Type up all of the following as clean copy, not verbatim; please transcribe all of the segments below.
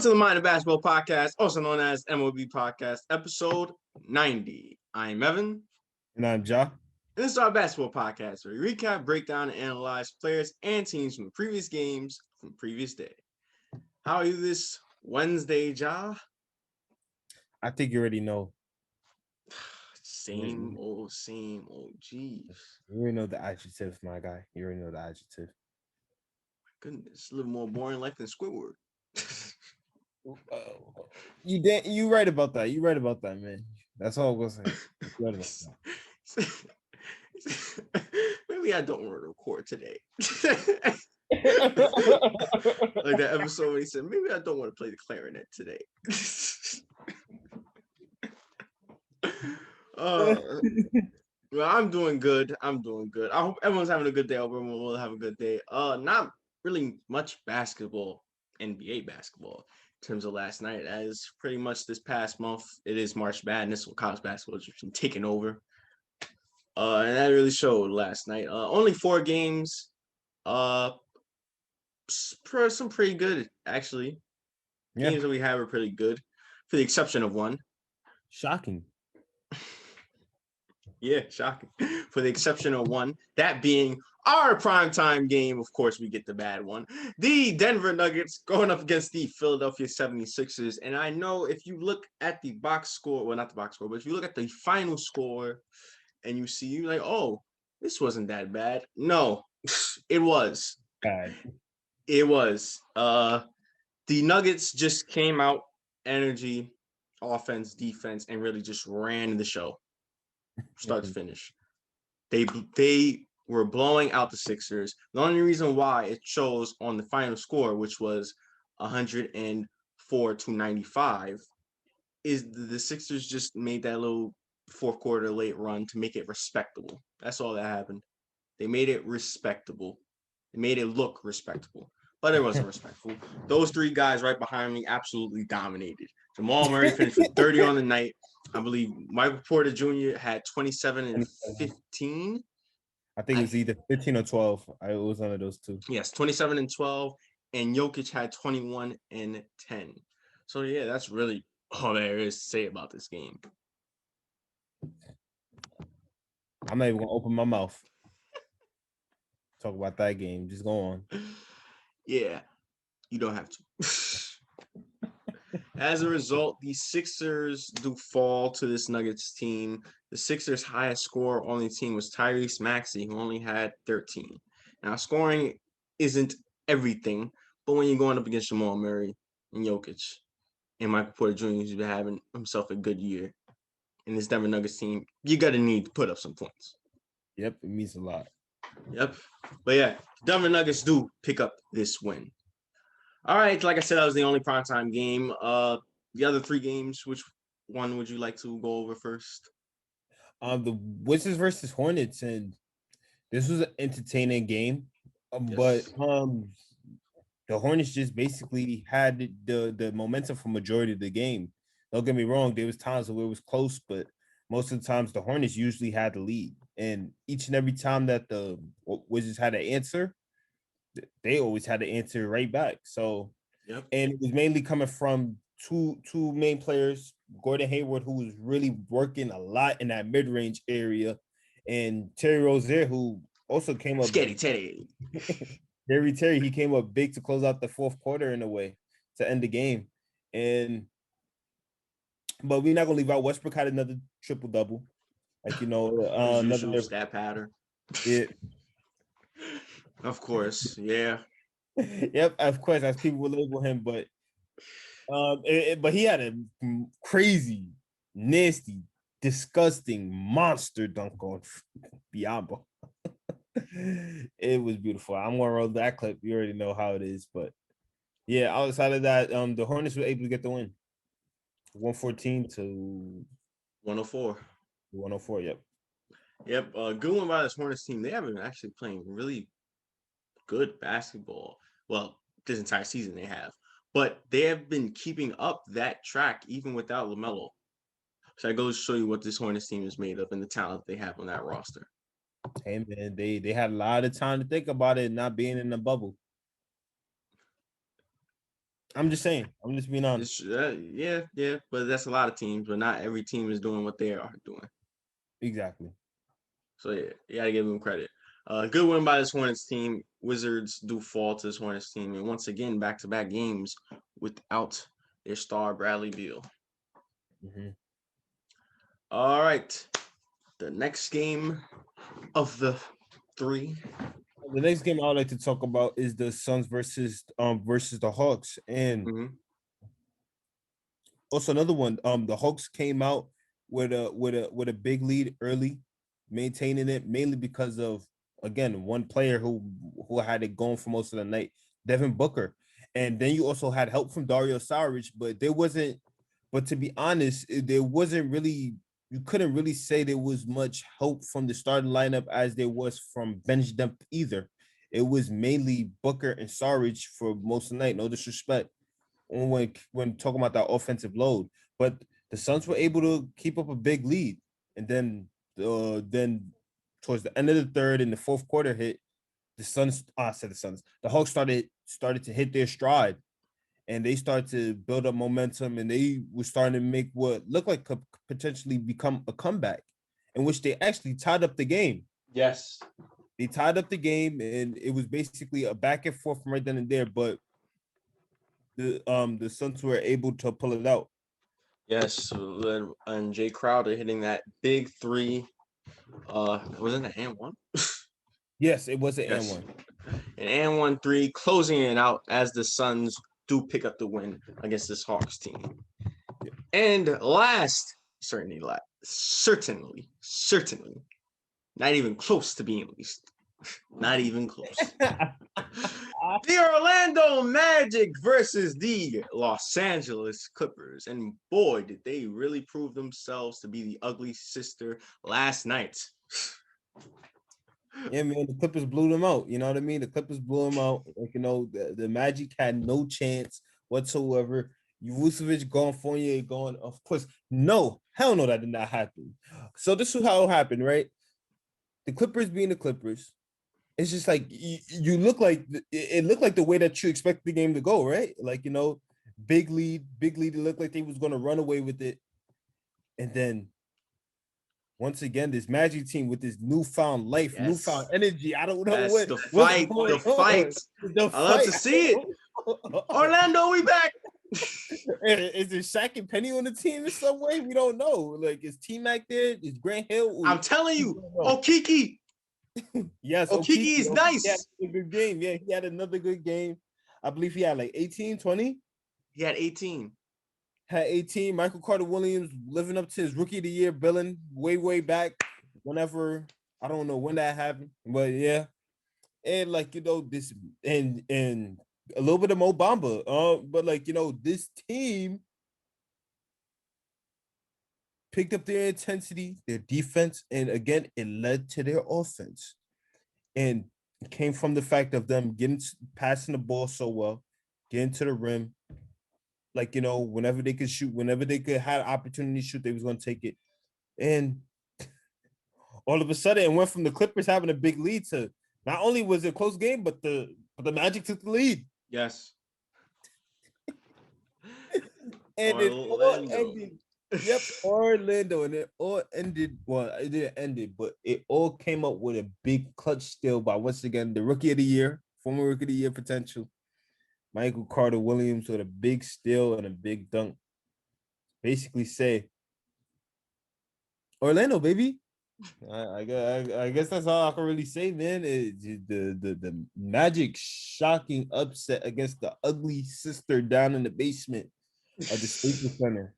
to the Mind of Basketball podcast, also known as M.O.B podcast, episode 90. I'm Evan. And I'm Ja. And this is our basketball podcast where we recap, break down, and analyze players and teams from the previous games from the previous day. How are you this Wednesday, Ja? I think you already know. Same old, geez. You already know the adjective, my guy. You already know the adjective. Goodness, a little more boring life than Squidward. You right about that. You right about that, man. That's all I'm gonna say. Right about that. Maybe I don't want to record today. Like that episode when he said, maybe I don't want to play the clarinet today. Well, I'm doing good. I hope everyone's having a good day. I hope everyone will have a good day. Not really much basketball, NBA basketball in terms of last night, as pretty much this past month it is March Madness, college basketball has just been taking over. And that really showed last night. Only 4 games. Some pretty good, actually. Yeah. Games that we had were pretty good, for the exception of one. Shocking. Yeah, shocking. For the exception of one, that being our primetime game. Of course, we get the bad one. The Denver Nuggets going up against the Philadelphia 76ers. And I know if you look at the box score, well, not the box score, but if you look at the final score and you see, you're like, oh, this wasn't that bad. No, it was. Bad. It was. The Nuggets just came out, energy, offense, defense, and really just ran the show. Start to finish. They were blowing out the Sixers. The only reason why it shows on the final score, which was 104-95, is the Sixers just made that little fourth quarter late run to make it respectable. That's all that happened. They made it respectable. They made it look respectable. But it wasn't respectful. Those 3 guys right behind me absolutely dominated. Jamal Murray finished with 30 on the night. I believe Michael Porter Jr. had 27 and 15. I think it was either 15 or 12. It was one of those 2. Yes, 27 and 12. And Jokic had 21 and 10. So, yeah, that's really all there is to say about this game. I'm not even going to open my mouth. Talk about that game. Just go on. Yeah, you don't have to. As a result, the Sixers do fall to this Nuggets team. The Sixers' highest scorer on the team was Tyrese Maxey, who only had 13. Now, scoring isn't everything, but when you're going up against Jamal Murray and Jokic and Michael Porter Jr., who's been having himself a good year, in this Denver Nuggets team, you got to need to put up some points. Yep, it means a lot. Yep. But yeah, Denver Nuggets do pick up this win. All right, like I said, that was the only primetime game. The other 3 games, which one would you like to go over first? The Wizards versus Hornets, and this was an entertaining game. Yes. But the Hornets just basically had the momentum for majority of the game. Don't get me wrong, there was times where it was close, but most of the times the Hornets usually had the lead. And each and every time that the Wizards had an answer, they always had to answer right back. So, yep. And it was mainly coming from two main players, Gordon Hayward, who was really working a lot in that mid-range area, and Terry Rozier, who also came up. Scary Terry. Terry, he came up big to close out the fourth quarter in a way to end the game. But we're not gonna leave out Westbrook had another triple-double. Like, another stat pattern. Yeah. Of course, yeah. Yep, of course, as people will label him, but he had a crazy, nasty, disgusting monster dunk on Biombo. It was beautiful. I'm gonna roll that clip. You already know how it is, but yeah, outside of that, the Hornets were able to get the win. 114 to 104. 104, yep. Yep, good one by this Hornets team. They haven't actually playing really good basketball. Well, this entire season they have. But they have been keeping up that track even without LaMelo. So I go to show you what this Hornets team is made of and the talent they have on that roster. Hey, man, they had a lot of time to think about it, not being in the bubble. I'm just saying. I'm just being honest. Yeah, but that's a lot of teams, but not every team is doing what they are doing. Exactly. So yeah, you gotta give them credit. Good win by this Hornets team. Wizards do fall to this Hornets team, and once again, back-to-back games without their star Bradley Beal. Mm-hmm. All right, the next game of the 3. The next game I would like to talk about is the Suns versus the Hawks, and Mm-hmm. also another one. The Hawks came out with a big lead early, maintaining it mainly because of again one player who had it going for most of the night, Devin Booker, and then you also had help from Dario Saric, but there wasn't. But to be honest, there wasn't really. You couldn't really say there was much help from the starting lineup as there was from bench depth either. It was mainly Booker and Saric for most of the night. No disrespect when talking about that offensive load. But the Suns were able to keep up a big lead, and then towards the end of the third and the fourth quarter hit, the Suns. I said the Suns. The Hawks started to hit their stride, and they started to build up momentum, and they were starting to make what looked like could potentially become a comeback, in which they actually tied up the game. Yes. They tied up the game, and it was basically a back and forth from right then and there. But the Suns were able to pull it out. Yes, and Jay Crowder hitting that big 3. Wasn't it and one? Yes, it was an and Yes, one. an and 1 3, closing it out as the Suns do pick up the win against this Hawks team. Yeah. And certainly, not even close to being least. Not even close. The Orlando Magic versus the Los Angeles Clippers. And boy, did they really prove themselves to be the ugly sister last night. Yeah, man, the Clippers blew them out. You know what I mean? The Clippers blew them out. Like, the Magic had no chance whatsoever. Vucevic going Fournier going, of course. No, hell no, that did not happen. So this is how it happened, right? The Clippers being the Clippers, it's just like you look like it looked like the way that you expect the game to go, right? Like, big lead. It looked like they was going to run away with it, and then once again, this Magic team with this newfound life, Yes. newfound energy. I don't know Yes, what's the going on. fight. The I love fight. to see it. Orlando, we back. Is it Shaq and Penny on the team in some way? We don't know. Like, is T-Mac there? Is Grant Hill? I'm telling you, Okiki. Yes, Okiki is nice. He had a good game. Yeah, he had another good game. I believe he had like 18, 20. He had 18. Had 18. Michael Carter Williams living up to his rookie of the year billing way back. Whenever, I don't know when that happened, but yeah. And like, this and a little bit of Mo Bamba. But like, this team picked up their intensity, their defense, and again, it led to their offense. And it came from the fact of them passing the ball so well, getting to the rim. Like, whenever they could shoot, whenever they could have opportunity to shoot, they was gonna take it. And all of a sudden, it went from the Clippers having a big lead to not only was it a close game, but the Magic took the lead. Yes. And it all ended. Yep, Orlando, and it all ended. Well, it didn't end it, but it all came up with a big clutch steal by once again the rookie of the year, former rookie of the year potential, Michael Carter Williams, with a big steal and a big dunk. Basically, say Orlando, baby. I guess that's all I can really say, man. The Magic shocking upset against the ugly sister down in the basement of the Staples Center.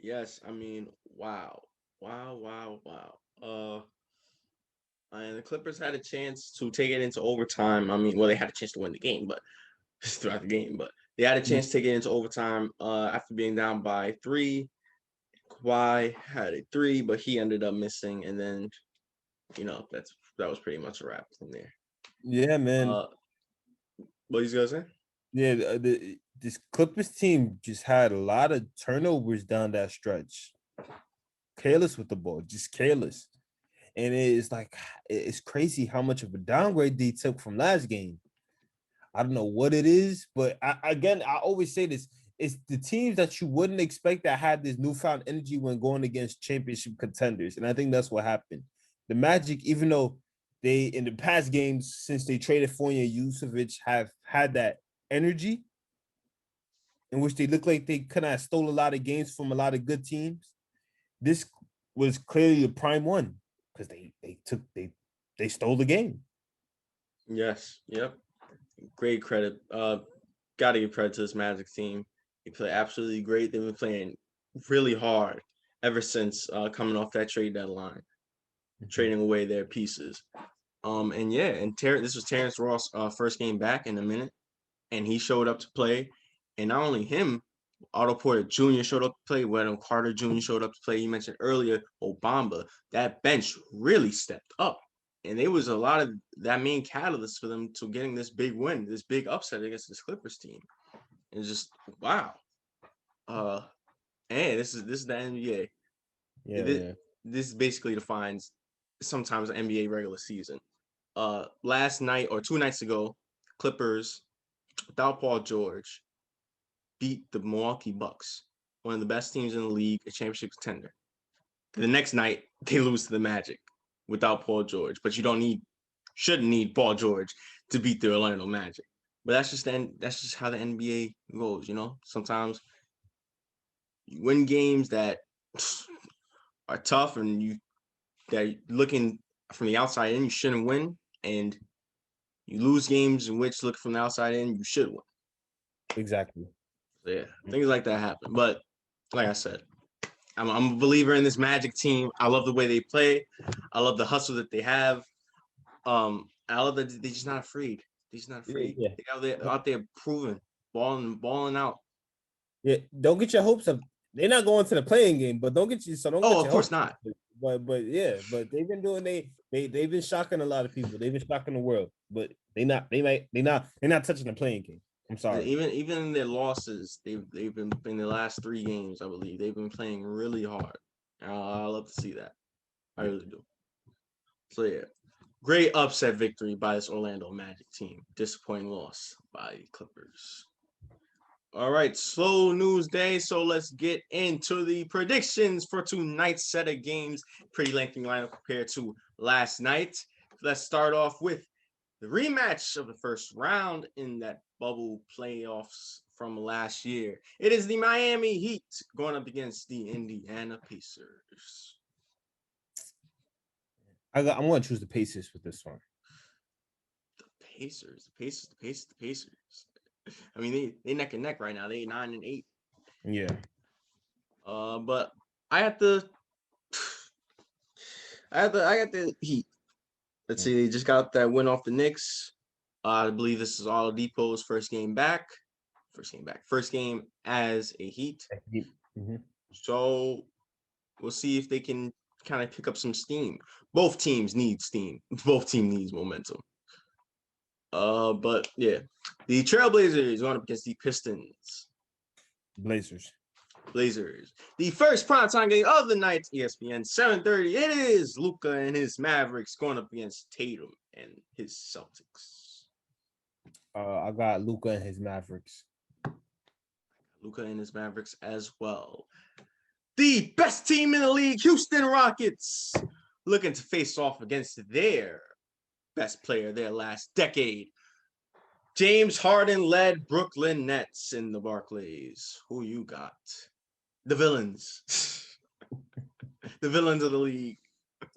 Yes, I mean, wow. And the Clippers had a chance to take it into overtime. I mean, well, they had a chance to win the game, but throughout the game, but they had a chance to take it into overtime after being down by 3. Kawhi had a 3, but he ended up missing, and then that was pretty much a wrap from there. Yeah, man. What you gonna say? Yeah, this Clippers team just had a lot of turnovers down that stretch. Careless with the ball, just careless. And it's like, it's crazy how much of a downgrade they took from last game. I don't know what it is, but I always say this. It's the teams that you wouldn't expect that had this newfound energy when going against championship contenders. And I think that's what happened. The Magic, even though they, in the past games, since they traded Fournier and Vucevic, have had that energy in which they look like they kind of stole a lot of games from a lot of good teams. This was clearly the prime one because they stole the game. Yes. Yep. Great credit. Gotta give credit to this Magic team. They play absolutely great. They've been playing really hard ever since coming off that trade deadline, trading away their pieces. And yeah, and this was Terrence Ross' first game back in a minute, and he showed up to play. And not only him, Otto Porter Jr. showed up to play. Wendell Carter Jr. showed up to play. You mentioned earlier, Obama. That bench really stepped up. And there was a lot of that main catalyst for them to getting this big win, this big upset against this Clippers team. And just wow. And this is the NBA. This basically defines sometimes the NBA regular season. Last night or 2 nights ago, Clippers without Paul George beat the Milwaukee Bucks, one of the best teams in the league, a championship contender. The next night, they lose to the Magic without Paul George, but shouldn't need Paul George to beat the Orlando Magic. But that's just how the NBA goes, you know. Sometimes you win games that are tough, and that looking from the outside in, you shouldn't win, and you lose games in which looking from the outside in, you should win. Exactly. So yeah, things like that happen. But like I said, I'm a believer in this Magic team. I love the way they play. I love the hustle that they have. I love that they're just not afraid. They're just not afraid. Yeah. They're out there proving, balling out. Yeah, don't get your hopes up. They're not going to the playing game, but don't get your Of course hopes not. up. But they've been doing they've been shocking a lot of people. They've been shocking the world, but they're not touching the playing game. I'm sorry. Even in their losses, they've been in the last 3 games, I believe. They've been playing really hard. I love to see that. I really do. So yeah. Great upset victory by this Orlando Magic team. Disappointing loss by Clippers. All right, slow news day. So let's get into the predictions for tonight's set of games. Pretty lengthy lineup compared to last night. Let's start off with the rematch of the first round in that bubble playoffs from last year. It is the Miami Heat going up against the Indiana Pacers. I'm going to choose the Pacers with this one. The Pacers. I mean, they neck and neck right now. They 9-8. Yeah. But I got the Heat. Let's see, they just got that win off the Knicks. I believe this is Oladipo's first game as a Heat. Mm-hmm. So we'll see if they can kind of pick up some steam. Both teams need steam. Both teams needs momentum. But yeah, the Trailblazers going up against the Pistons. Blazers. The first primetime game of the night, ESPN 7:30. It is Luka and his Mavericks going up against Tatum and his Celtics. I got Luka and his Mavericks. Luka and his Mavericks as well. The best team in the league, Houston Rockets, looking to face off against their best player their last decade. James Harden led Brooklyn Nets in the Barclays. Who you got? The villains. The villains of the league.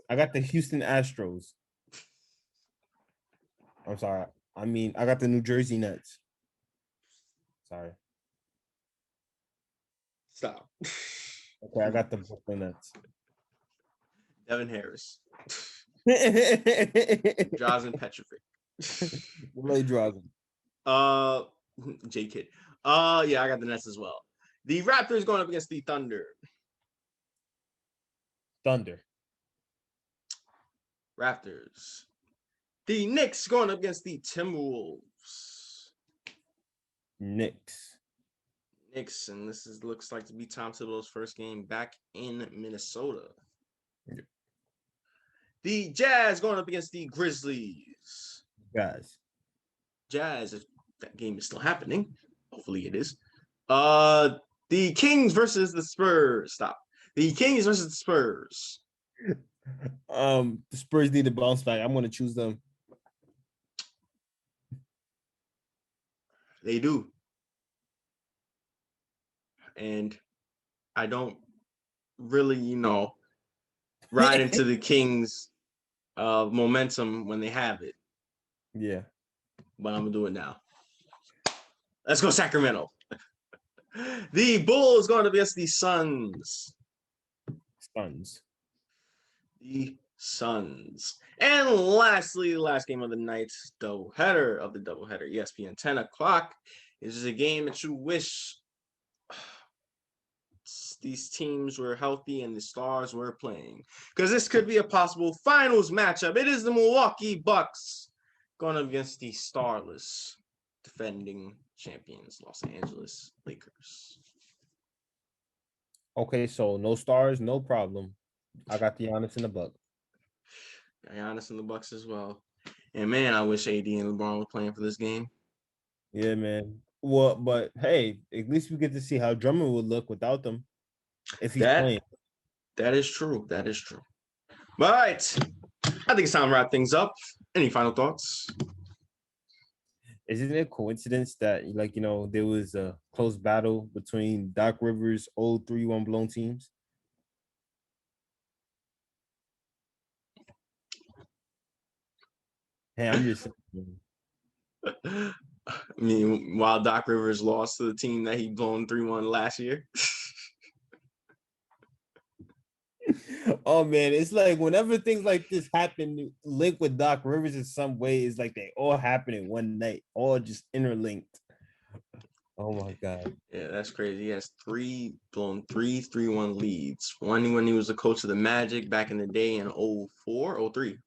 I got the Houston Astros. I'm sorry. I mean, I got the New Jersey Nets. Sorry. Stop. Okay, I got the Brooklyn Nets. Devin Harris. Drazen Petrovic. Lay Drazen. J Kid. Yeah, I got the Nets as well. The Raptors going up against the Thunder. Raptors. The Knicks going up against the Timberwolves. Knicks, and looks like to be Tom Thibodeau's first game back in Minnesota. Yep. The Jazz going up against the Grizzlies. Guys. Jazz, that game is still happening. Hopefully it is. The Kings versus the Spurs. Stop. The Kings versus the Spurs. The Spurs need to bounce back. I'm going to choose them. They do. And I don't really, ride into the Kings' momentum when they have it. Yeah. But I'm going to do it now. Let's go, Sacramento. The Bulls going against the Suns. The Suns. And lastly, the last game of the night, doubleheader of the doubleheader, ESPN 10 o'clock. Is a game that you wish these teams were healthy and the stars were playing. Because this could be a possible finals matchup. It is the Milwaukee Bucks going against the starless defending champions, Los Angeles Lakers. Okay, so no stars, no problem. I got the Giannis in the Bucks. Giannis in the Bucks as well. And man, I wish AD and LeBron were playing for this game. Yeah, man. Well, but hey, at least we get to see how Drummond would look without them if he's playing. That is true. That is true. All right. I think it's time to wrap things up. Any final thoughts? Isn't it a coincidence that, there was a close battle between Doc Rivers' old 3-1 blown teams? Hey, I'm just saying. I mean, while Doc Rivers lost to the team that he blown 3-1 last year. Oh man, it's like whenever things like this happen, linked with Doc Rivers in some way, is like they all happen in one night, all just interlinked. Oh my god. Yeah, that's crazy. He has three 3-1 leads. One when he was the coach of the Magic back in the day in 03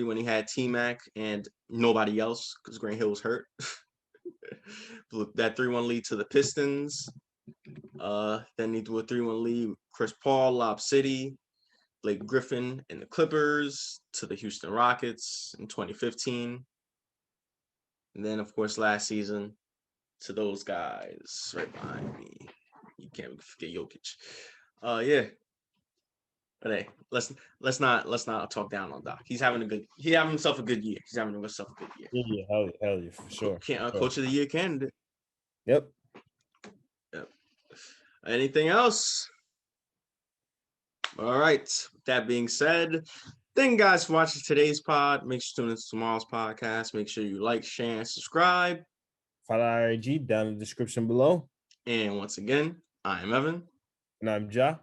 when he had T-Mac and nobody else because Grant Hill was hurt. That 3-1 lead to the Pistons. Then he threw a 3-1 lead. Chris Paul, Lob City, Blake Griffin, and the Clippers to the Houston Rockets in 2015. And then, of course, last season to those guys right behind me. You can't forget Jokic. Yeah. But hey, let's not talk down on Doc. He's having himself a good year. He's having himself a good year. Yeah, hell yeah, for sure. Coach of the year candidate. Yep. Anything else? All right. That being said, thank you guys for watching today's pod. Make sure to tune into tomorrow's podcast. Make sure you like, share, and subscribe. Follow our IG down in the description below. And once again, I am Evan. And I'm Ja.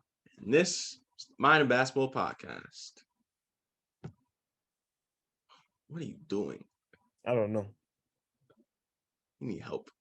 And this is the Mind of Basketball Podcast. What are you doing? I don't know. You need help.